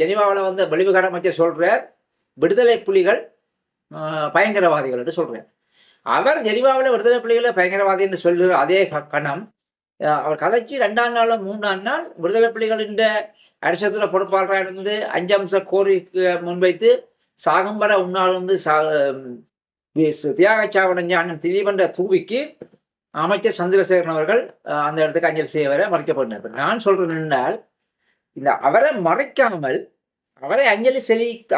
ஜெனீவாவில் வந்து வெளிவிகார அமைச்சர் சொல்றார், விடுதலை புலிகள் பயங்கரவாதிகள் என்று சொல்றார். அவர் ஜெனீவாவில் விடுதலை புலிகளை பயங்கரவாதி என்று சொல்லுற அதே கணம் அவர் கதைச்சு 2ஆம் நாள் 3ஆம் நாள் விடுதலை புலிகளின் அரசியல் பொறுப்பாளராக இருந்து 5 அம்ச கோரிக்கை முன்வைத்து சாகும் வர உண்ணாவிருந்து தியாக சாவடைஞ்ச அண்ணன் திலீபன்ற தூவிக்கு அமைச்சர் சந்திரசேகரன் அவர்கள் அந்த இடத்துக்கு அஞ்சலி செய்ய வர மறைக்கப்பட்டார். நான் சொல்றேன் என்றால், இந்த அவரை மறைக்காமல் அவரை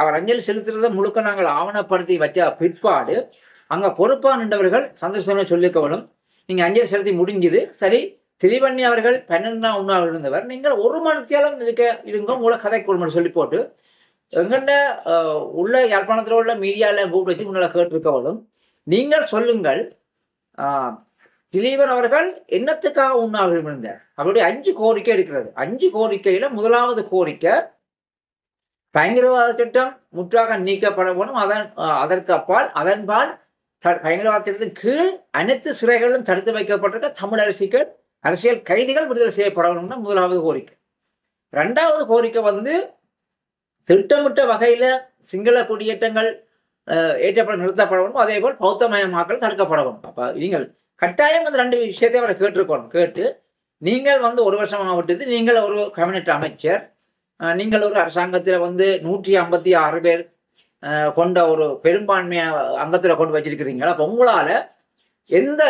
அவர் அஞ்சலி செலுத்துறதை முழுக்க நாங்கள் ஆவணப்படுத்தி வச்ச பிற்பாடு அங்க பொறுப்பா நின்றவர்கள் சந்திரசேகரன் சொல்லிக்கவனும், நீங்க அஞ்சலி செலுத்தி முடிஞ்சது சரி, திலீபண்ணி அவர்கள் 12ஆம் உண்ணாவில் இருந்தவர், நீங்கள் 1 மணித்தியாலும் இருங்க உங்களை கதை கொள்முறை சொல்லி போட்டு எங்கண்ட உள்ள யாழ்ப்பாணத்தில் உள்ள மீடியாவில் கூப்பிட்டு வச்சு முன்னால கேட்டிருக்கவளும், நீங்கள் சொல்லுங்கள் திலீபன் அவர்கள் என்னத்துக்காக உண்ணாவில் இருந்தார். அவருடைய 5 கோரிக்கை இருக்கிறது. 5 கோரிக்கையில முதலாவது கோரிக்கை பயங்கரவாத சட்டம் முற்றாக நீக்கப்பட வேண்டும். அதற்கு அப்பால் அதன்பால் பயங்கரவாத சட்டத்தின் கீழ் அனைத்து சிறைகளும் தடுத்து வைக்கப்பட்டிருக்க தமிழ் அரசியல் கைதிகள் விடுதலை செய்யப்பட வேணும்னா முதலாவது கோரிக்கை. 2வது கோரிக்கை வந்து திட்டமிட்ட வகையில சிங்கள குடியேற்றங்கள் ஏற்றப்பட நிறுத்தப்பட வேண்டும், அதே போல் பௌத்தமயமாக்கல் தடுக்கப்பட வேண்டும். அப்ப நீங்கள் கட்டாயம் அந்த 2 விஷயத்தை அவரை கேட்டிருக்கணும். கேட்டு நீங்கள் வந்து 1 வருஷமாக விட்டது, நீங்கள் ஒரு கேபினட் அமைச்சர், நீங்கள் ஒரு அரசாங்கத்தில் வந்து 156 பேர் கொண்ட ஒரு பெரும்பான்மையை அங்கத்தில் கொண்டு வச்சிருக்கிறீங்களா. அப்போ உங்களால எந்த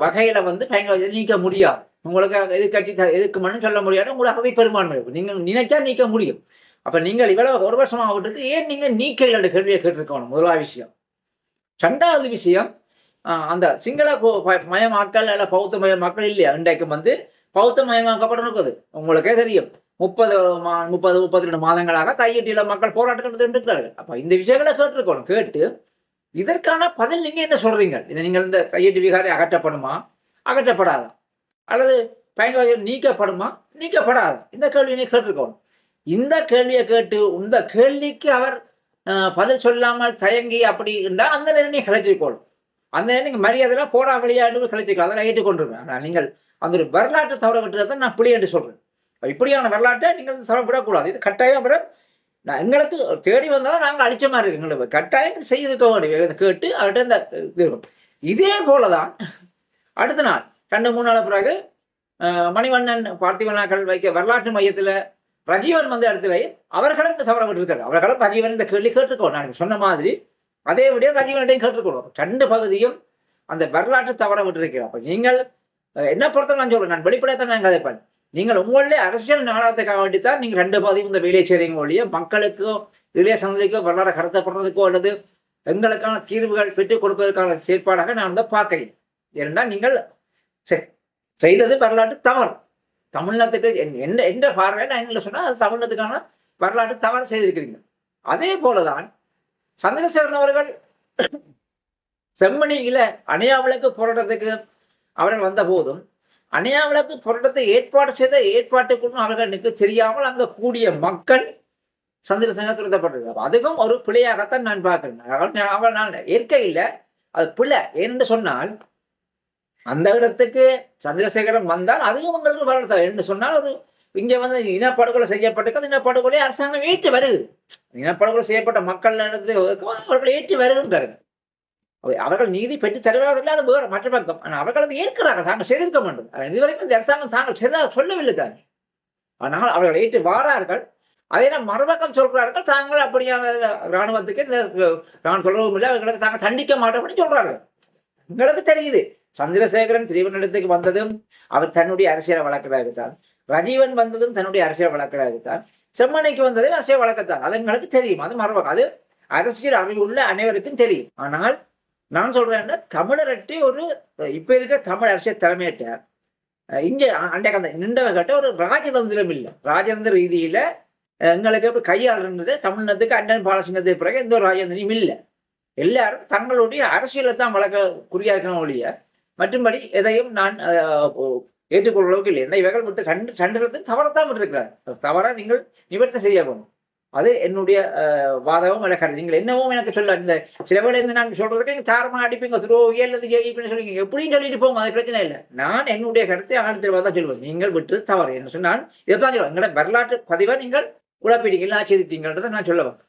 வகையில வந்து பயங்கரவாதத்தை நீக்க முடியாது, உங்களுக்கு எதுக்கு மனு சொல்ல முடியாது, உங்களுக்கு அகவை பெரும்பான்மை இருக்கும், நீங்கள் நினைச்சா நீக்க முடியும். அப்ப நீங்கள் இவ்வளவு 1 வருஷமாக விட்டுருக்கு, ஏன் நீங்க நீக்கல கேள்வியை கேட்டிருக்கணும் முதலாவது விஷயம். 2வது விஷயம், அந்த சிங்கள மயமாக்கல் அல்ல பௌத்த மயமாக்கல் இல்லையா, இன்றைக்கு வந்து பௌத்த மயமாக்கப்பட்டிருக்குது. உங்களுக்கே தெரியும், 32 மாதங்களாக கையெட்டியில மக்கள் போராட்டம் இருக்கிறார்கள். அப்ப இந்த விஷயங்களை கேட்டிருக்கணும். கேட்டு இதற்கான பதில் நீங்க என்ன சொல்றீங்க? இதை நீங்கள் இந்த கையெட்டி விகாரை அகற்றப்படுமா, அகற்றப்படாதா, அல்லது பயங்கரவாதம் நீக்கப்படுமா, நீக்கப்படாதா, இந்த கேள்வியை கேட்டிருக்கணும். இந்த கேள்வியை கேட்டு இந்த கேள்விக்கு அவர் பதில் சொல்லாமல் தயங்கி அப்படி இருந்தால் அந்த நேரம் நீங்க கலைச்சிருக்கணும். அந்த நேரம் நீங்க மரியாதையெல்லாம் போடா விளையாடு கலைச்சிக்கலாம், அதை ஏற்றுக்கொண்டிருக்கேன். ஆனால் நீங்கள் அந்த ஒரு வரலாற்று தவற விட்டுறதை நான் புள்ளி என்று சொல்றேன். இப்படியான வரலாற்றை நீங்கள் தவற விடக்கூடாது. இது கட்டாயம் வர எங்களுக்கு தேடி வந்தாலும் நாங்கள் அழிச்ச மாதிரி இருக்கு. எங்களுக்கு கட்டாயம் செய்திருக்க வேண்டிய கேட்டு அவர்கிட்ட இந்த இது இருக்கும். இதே போலதான் அடுத்த நாள் 2-3 நாள் பிறகு மணிவண்ணன் பார்த்திபனாக்கள் வைக்க வரலாற்று மையத்தில் ரஜீவன் வந்த இடத்துல அவர்களும் இந்த தவற விட்டுருக்காரு. அவர்களும் ரஜீவன் இந்த கேள்வி கேட்டுருக்கோம். நான் சொன்ன மாதிரி அதே விட ரஜீவன்டையும் கேட்டுருக்கணும். 2 பகுதியும் அந்த வரலாற்று தவற விட்டுருக்கிறோம். அப்ப நீங்கள் என்ன பொறுத்த நான் சொல்றேன், நான் வெளிப்படையத்தான் நான் கதைப்பேன். நீங்கள் உங்களுடைய அரசியல் நாடகத்துக்காக வேண்டித்தான் நீங்கள் 2 பகுதியும் இந்த வேலையை செய்றீங்க ஒழிய மக்களுக்கோ இளைய சந்ததிக்கோ வரலாறு கடத்தப்படுறதுக்கோ அல்லது எங்களுக்கான தீர்வுகள் பெற்றுக் கொடுப்பதற்கான செயற்பாடாக நான் வந்து பார்க்கிறேன். ஏனென்றால் நீங்கள் செய்தது வரலாற்று தவறு. தமிழ்நாட்டுக்கு எந்த பார்வை நான் என்ன சொன்னா அது தமிழ்நாட்டுக்கான வரலாற்று தவறு செய்திருக்கிறீங்க. அதே போலதான் சந்திரசேகரன் அவர்கள் செம்மணியில அணையாவிளக்கு போராட்டத்துக்கு அவர்கள் வந்த போதும் அணையாவிளக்கு போராட்டத்தை ஏற்பாடு செய்த ஏற்பாட்டுக்குள்ளும் அவர்களுக்கு தெரியாமல் அங்க கூடிய மக்கள் சந்திரசேகரன் துரத்தப்பட்டிருக்காங்க. அதுவும் ஒரு பிழையாகத்தான் நான் பார்க்கிறேன். நான் ஏற்கையில் அது பிழை. ஏனென்று சொன்னால் அந்த இடத்துக்கு சந்திரசேகரன் வந்தால் அதுவும் உங்களுக்கு வரலாறு என்று சொன்னால் ஒரு இங்க வந்து இனப்படுகொலை செய்யப்பட்டிருக்கிறது. இனப்படுகொலை அரசாங்கம் ஏற்று வருது. இனப்படுகொலை செய்யப்பட்ட மக்கள் அவர்கள் ஏற்று வருகின்றார்கள். அவர்கள் நீதி பெற்று தருவார்கள், அது வேறு மற்ற பக்கம். ஆனால் அவர்கள் அதை ஏற்கிறார்கள், தாங்கள் செய்திருக்க வேண்டும். இதுவரைக்கும் இந்த அரசாங்கம் தாங்கள் சொல்லவில்லை தான். ஆனால் அவர்கள் ஏற்று வாரார்கள். அதே மறுபக்கம் சொல்கிறார்கள், தாங்கள் அப்படியான இராணுவத்துக்கு இந்த நான் சொல்லவும் இல்லை, அவர்களுக்கு தாங்கள் தண்டிக்க மாட்டோம்னு சொல்றார்கள். உங்களுக்கு தெரியுது சந்திரசேகரன் திரிவனிடத்துக்கு வந்ததும் அவர் தன்னுடைய அரசியல் வழக்கதாகத்தான், ரஜீவன் வந்ததும் தன்னுடைய அரசியல் வழக்கதாகத்தான், செம்மனைக்கு வந்ததும் அரசியல் வழக்கத்தான். அது எங்களுக்கு தெரியும். அது மறுபக்கம், அது அரசியல் அறிவுள்ள அனைவருக்கும் தெரியும். ஆனால் நான் சொல்றேன், தமிழரட்டி ஒரு இப்ப இருக்க தமிழ் அரசியல் தலைமையிட்ட இங்க அன்றைக்கு அந்த நின்றவர்கிட்ட ஒரு ராஜதந்திரம் இல்லை. ராஜதந்திர ரீதியில எங்களுக்கு எப்படி கையாளுன்றது தமிழ்நாட்டுக்கு அண்ணன் பாலசிங்கத்துக்கு பிறகு எந்த ஒரு ராஜதந்திரியும் இல்லை. எல்லாரும் தங்களுடைய அரசியலை தான் வழக்க குறியா இருக்கணும் ஒழிய மற்றும்படி எதையும் நான் ஏற்றுக்கொள்ள அளவுக்கு இல்லை. என்ன இவர்கள் விட்டு கண்டு தவறத்தான் விட்டுருக்கிறார். தவறா நீங்கள் நிவர்த்தி செய்ய வேணும். அது என்னுடைய வாதமும் விளக்காது. நீங்கள் என்னவும் எனக்கு சொல்ல இந்த சில வேலை இருந்து நான் சொல்றதுக்கு நீங்க தாரமா அடிப்பீங்க, துரோகி அல்லது ஜெயிப்புன்னு சொல்லுவீங்க, எப்படியும் சொல்லிட்டு போங்க, அது பிரச்சனை இல்லை. நான் என்னுடைய கருத்தை ஆழத்தில் தான் சொல்லுவேன். நீங்கள் விட்டு தவறு என்ன சொன்னால் இதைத்தான் சொல்லுவேன். எங்களோட வரலாற்று பதிவை நீங்கள் குழப்பிட்டீங்களா செய்துட்டீங்கன்றதை நான் சொல்ல வரேன்.